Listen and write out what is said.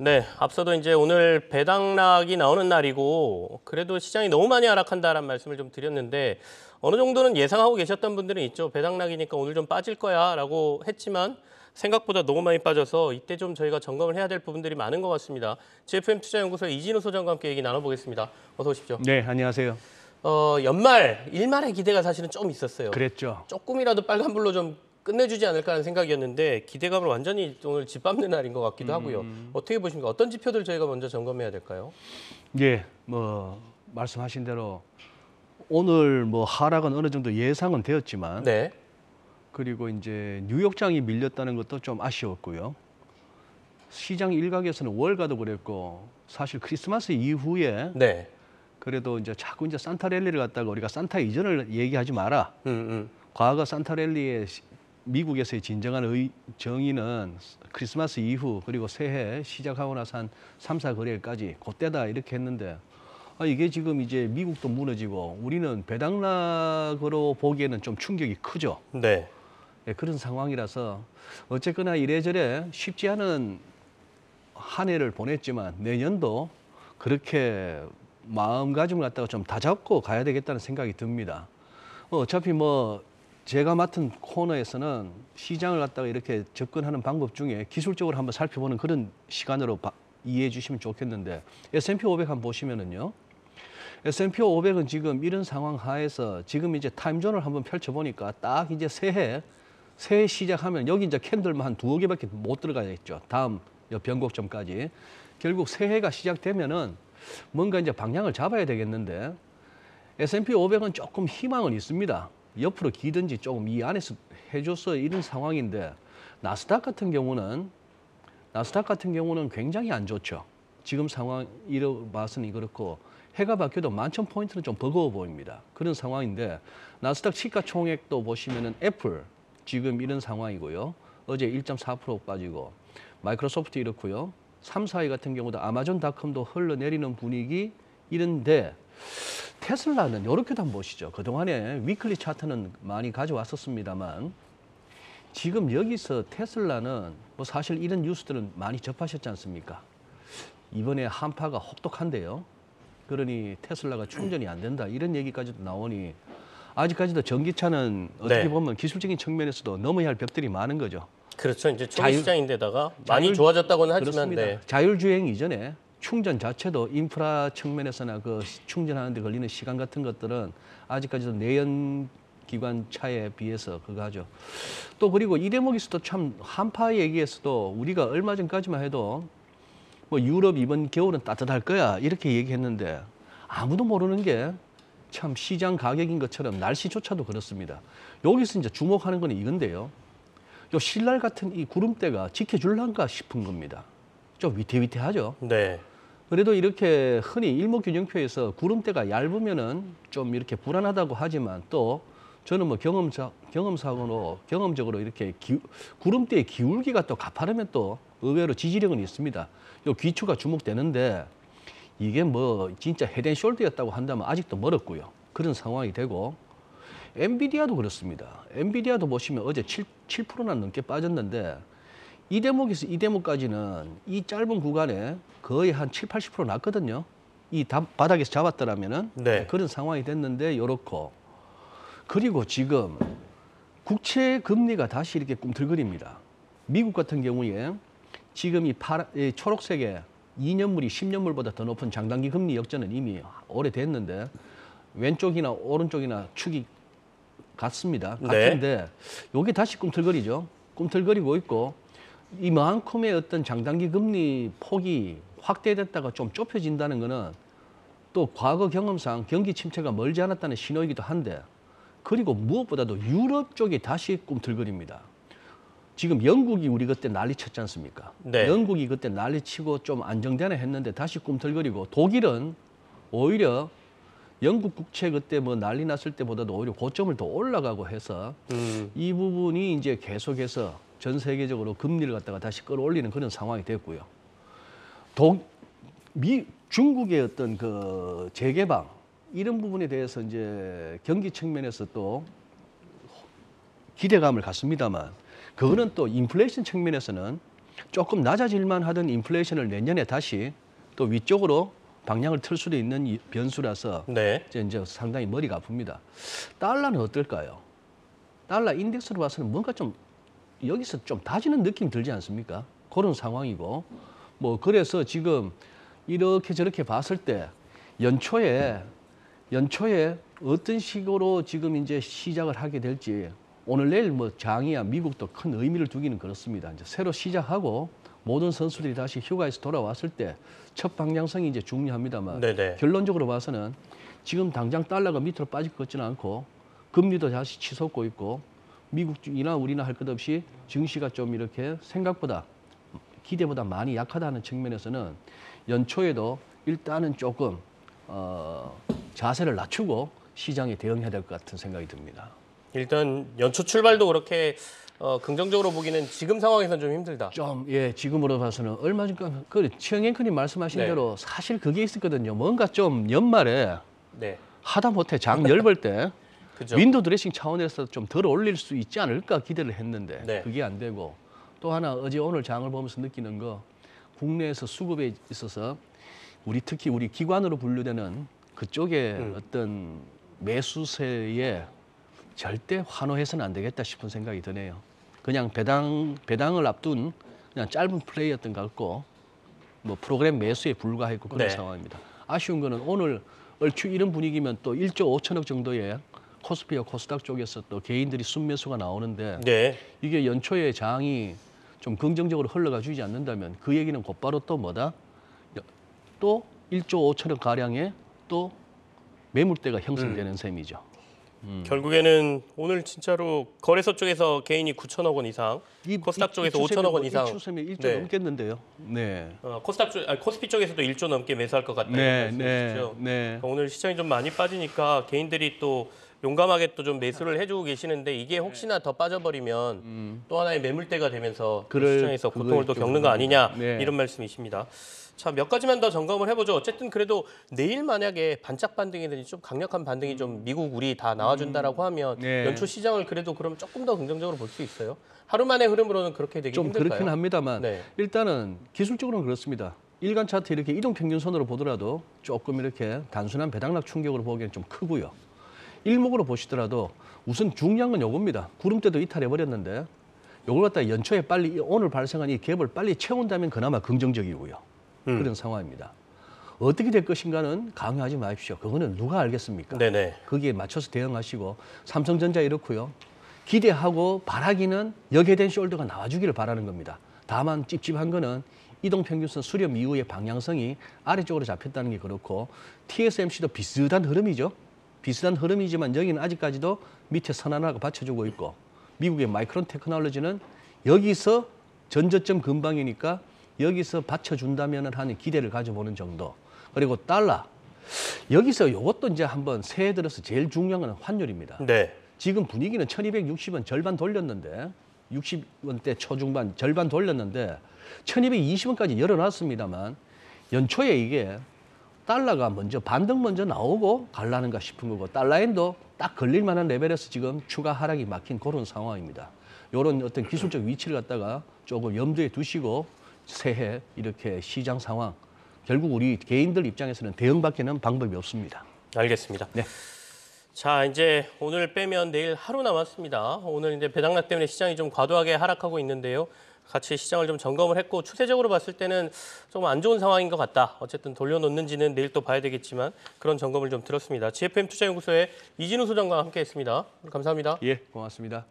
네, 앞서도 이제 오늘 배당락이 나오는 날이고 그래도 시장이 너무 많이 하락한다라는 말씀을 좀 드렸는데 어느 정도는 예상하고 계셨던 분들은 있죠. 배당락이니까 오늘 좀 빠질 거야라고 했지만 생각보다 너무 많이 빠져서 이때 좀 저희가 점검을 해야 될 부분들이 많은 것 같습니다. GFM 투자연구소 이진우 소장과 함께 얘기 나눠보겠습니다. 어서 오십시오. 네, 안녕하세요. 연말, 일말의 기대가 사실은 좀 있었어요. 그랬죠. 조금이라도 빨간불로 좀 끝내주지 않을까 하는 생각이었는데 기대감을 완전히 오늘 짓밟는 날인 것 같기도 하고요. 어떻게 보십니까? 어떤 지표들 저희가 먼저 점검해야 될까요? 예, 말씀하신 대로 오늘 하락은 어느 정도 예상은 되었지만 네. 그리고 이제 뉴욕장이 밀렸다는 것도 좀 아쉬웠고요. 시장 일각에서는 월가도 그랬고 사실 크리스마스 이후에 네. 그래도 이제 자꾸 이제 산타랠리를 갖다가 우리가 산타 이전을 얘기하지 마라. 과거 산타랠리의 미국에서의 진정한 정의는 크리스마스 이후 그리고 새해 시작하고 나서 한 3, 4거래일까지 그때다 이렇게 했는데 이게 지금 이제 미국도 무너지고 우리는 배당락으로 보기에는 좀 충격이 크죠. 네. 예, 그런 상황이라서 어쨌거나 이래저래 쉽지 않은 한 해를 보냈지만 내년도 그렇게 마음가짐을 갖다가 좀 다잡고 가야 되겠다는 생각이 듭니다. 어차피 제가 맡은 코너에서는 시장을 갖다가 이렇게 접근하는 방법 중에 기술적으로 한번 살펴보는 그런 시간으로 이해해 주시면 좋겠는데 S&P 500 한번 보시면은요. S&P 500은 지금 이런 상황 하에서 지금 이제 타임존을 한번 펼쳐보니까 딱 이제 새해 시작하면 여기 이제 캔들만 한 2개밖에 못 들어가 있죠. 다음 변곡점까지. 결국 새해가 시작되면은 뭔가 이제 방향을 잡아야 되겠는데 S&P 500은 조금 희망은 있습니다. 옆으로 기든지 조금 이 안에서 해줘서 이런 상황인데 나스닥 같은 경우는 굉장히 안 좋죠. 지금 상황 이러 봐서는 그렇고 해가 바뀌어도 11,000포인트는 좀 버거워 보입니다. 그런 상황인데 나스닥 시가총액도 보시면은 애플 지금 이런 상황이고요. 어제 1.4% 빠지고 마이크로소프트 이렇고요. 3, 4위 같은 경우도 아마존닷컴도 흘러내리는 분위기 이런데 테슬라는 이렇게도 한번 보시죠. 그동안에 위클리 차트는 많이 가져왔었습니다만 지금 여기서 테슬라는 사실 이런 뉴스들은 많이 접하셨지 않습니까? 이번에 한파가 혹독한데요. 그러니 테슬라가 충전이 안 된다 이런 얘기까지도 나오니 아직까지도 전기차는 어떻게 보면 기술적인 측면에서도 넘어야 할 벽들이 많은 거죠. 그렇죠. 이제 초기 시장인데다가 많이 좋아졌다고는 하지만 그렇습니다. 자율주행 이전에 충전 자체도 인프라 측면에서나 그 충전하는 데 걸리는 시간 같은 것들은 아직까지도 내연기관 차에 비해서 그거 하죠. 또 그리고 이 대목에서도 참 한파 얘기에서도 우리가 얼마 전까지만 해도 유럽 이번 겨울은 따뜻할 거야 이렇게 얘기했는데 아무도 모르는 게 참 시장 가격인 것처럼 날씨조차도 그렇습니다. 여기서 이제 주목하는 건 이건데요. 요 신랄 같은 이 구름대가 지켜줄란가 싶은 겁니다. 좀 위태위태하죠. 네. 그래도 이렇게 흔히 일목균형표에서 구름대가 얇으면은 좀 이렇게 불안하다고 하지만 또 저는 경험적으로 이렇게 구름대의 기울기가 또 가파르면 또 의외로 지지력은 있습니다. 요 귀추가 주목되는데 이게 진짜 헤드앤숄더였다고 한다면 아직도 멀었고요. 그런 상황이 되고 엔비디아도 그렇습니다. 엔비디아도 보시면 어제 7%나 넘게 빠졌는데 이 대목에서 이 대목까지는 이 짧은 구간에 거의 한 7, 80% 났거든요. 이 바닥에서 잡았더라면은 그런 상황이 됐는데 요렇고 그리고 지금 국채 금리가 다시 이렇게 꿈틀거립니다. 미국 같은 경우에 지금 이 초록색의 2년물이 10년물보다 더 높은 장단기 금리 역전은 이미 오래됐는데 왼쪽이나 오른쪽이나 축이 같습니다. 같은데 요게 다시 꿈틀거리죠. 꿈틀거리고 있고 이만큼의 어떤 장단기 금리 폭이 확대됐다가 좀 좁혀진다는 거는 또 과거 경험상 경기 침체가 멀지 않았다는 신호이기도 한데 그리고 무엇보다도 유럽 쪽이 다시 꿈틀거립니다. 지금 영국이 우리 그때 난리쳤지 않습니까? 영국이 그때 난리치고 좀 안정되나 했는데 다시 꿈틀거리고 독일은 오히려 영국 국채 그때 난리 났을 때보다도 오히려 고점을 더 올라가고 해서 이 부분이 이제 계속해서 전 세계적으로 금리를 갖다가 다시 끌어올리는 그런 상황이 됐고요. 중국의 어떤 그 재개방 이런 부분에 대해서 이제 경기 측면에서 또 기대감을 갖습니다만 그거는 또 인플레이션 측면에서는 조금 낮아질만 하던 인플레이션을 내년에 다시 또 위쪽으로 방향을 틀 수도 있는 변수라서 네. 이제 상당히 머리가 아픕니다. 달러는 어떨까요? 달러 인덱스로 봐서는 뭔가 좀 여기서 좀 다지는 느낌 들지 않습니까? 그런 상황이고 뭐 그래서 지금 이렇게 저렇게 봤을 때 연초에 어떤 식으로 지금 이제 시작을 하게 될지 오늘 내일 뭐 장이야 미국도 큰 의미를 두기는 그렇습니다. 이제 새로 시작하고 모든 선수들이 다시 휴가에서 돌아왔을 때 첫 방향성이 이제 중요합니다만 네네. 결론적으로 봐서는 지금 당장 달러가 밑으로 빠질 것 같지는 않고 금리도 다시 치솟고 있고 미국이나 우리나 할 것 없이 증시가 좀 이렇게 생각보다 기대보다 많이 약하다는 측면에서는 연초에도 일단은 조금 자세를 낮추고 시장에 대응해야 될 것 같은 생각이 듭니다. 일단 연초 출발도 그렇게 긍정적으로 보기는 지금 상황에서는 좀 힘들다. 좀 지금으로 봐서는 얼마 전까 최영 앵커님 말씀하신 네. 대로 사실 그게 있었거든요. 뭔가 좀 연말에 네. 하다못해 장 열벌 때 그죠. 윈도우 드레싱 차원에서 좀 덜 올릴 수 있지 않을까 기대를 했는데 네. 그게 안 되고 또 하나 어제 오늘 장을 보면서 느끼는 거 국내에서 수급에 있어서 특히 우리 기관으로 분류되는 그쪽에 어떤 매수세에 절대 환호해서는 안 되겠다 싶은 생각이 드네요. 그냥 배당을 앞둔 그냥 짧은 플레이였던 것 같고 뭐 프로그램 매수에 불과했고 그런 네. 상황입니다. 아쉬운 거는 오늘 얼추 이런 분위기면 또 1조 5천억 정도의 코스피와 코스닥 쪽에서 또 개인들이 순매수가 나오는데 네. 이게 연초에 장이 좀 긍정적으로 흘러가 주지 않는다면 그 얘기는 곧바로 또 뭐다? 또 1조 5천억 가량의 또 매물대가 형성되는 셈이죠. 결국에는 오늘 진짜로 거래소 쪽에서 개인이 9천억 원 이상, 코스닥 쪽에서 5천억 원 이상. 추세면 1조 네. 넘겠는데요. 네. 코스피 쪽에서도 1조 넘게 매수할 것 같다는 말씀이시죠. 네. 오늘 시장이 좀 많이 빠지니까 개인들이 또 용감하게 또 좀 매수를 해주고 계시는데 이게 혹시나 더 빠져버리면 또 하나의 매물대가 되면서 시장에서 고통을 또 겪는 거 아니냐 네. 이런 말씀이십니다. 자, 몇 가지만 더 점검을 해보죠. 어쨌든 그래도 내일 만약에 반짝 반등이든지 좀 강력한 반등이 좀 미국 우리 다 나와준다라고 하면 네. 연초 시장을 그래도 그럼 조금 더 긍정적으로 볼 수 있어요? 하루 만의 흐름으로는 그렇게 되기 좀 힘들까요? 그렇긴 합니다만 네. 일단은 기술적으로는 그렇습니다. 일간 차트 이렇게 이동평균선으로 보더라도 조금 이렇게 단순한 배당락 충격으로 보기엔 좀 크고요. 일목으로 보시더라도 우선 중요한 건 요겁니다. 구름대도 이탈해 버렸는데 요걸 갖다 연초에 빨리 오늘 발생한 이 갭을 빨리 채운다면 그나마 긍정적이고요. 그런 상황입니다. 어떻게 될 것인가는 강요하지 마십시오. 그거는 누가 알겠습니까? 네네. 거기에 맞춰서 대응하시고 삼성전자 이렇고요. 기대하고 바라기는 역에 된 숄더가 나와주기를 바라는 겁니다. 다만 찝찝한 거는 이동평균선 수렴 이후의 방향성이 아래쪽으로 잡혔다는 게 그렇고 TSMC도 비슷한 흐름이죠. 비슷한 흐름이지만 여기는 아직까지도 밑에 선 하나가 받쳐주고 있고 미국의 마이크론 테크놀로지는 여기서 전저점 근방이니까 여기서 받쳐준다면 하는 기대를 가져보는 정도. 그리고 달러. 여기서 이것도 이제 한번 새해 들어서 제일 중요한 건 환율입니다. 네. 지금 분위기는 1260원 절반 돌렸는데 60원대 초중반 절반 돌렸는데 1220원까지 열어놨습니다만 연초에 이게 달러가 반등 먼저 나오고 갈라는가 싶은 거고 달러엔도 딱 걸릴 만한 레벨에서 지금 추가 하락이 막힌 그런 상황입니다. 이런 어떤 기술적 위치를 갖다가 조금 염두에 두시고 새해 이렇게 시장 상황 결국 우리 개인들 입장에서는 대응밖에는 방법이 없습니다. 알겠습니다. 네. 자, 이제 오늘 빼면 내일 하루 남았습니다. 오늘 이제 배당락 때문에 시장이 좀 과도하게 하락하고 있는데요. 같이 시장을 좀 점검을 했고 추세적으로 봤을 때는 좀 안 좋은 상황인 것 같다. 어쨌든 돌려놓는지는 내일 또 봐야 되겠지만 그런 점검을 좀 들었습니다. GFM 투자연구소의 이진우 소장과 함께했습니다. 감사합니다. 예, 고맙습니다.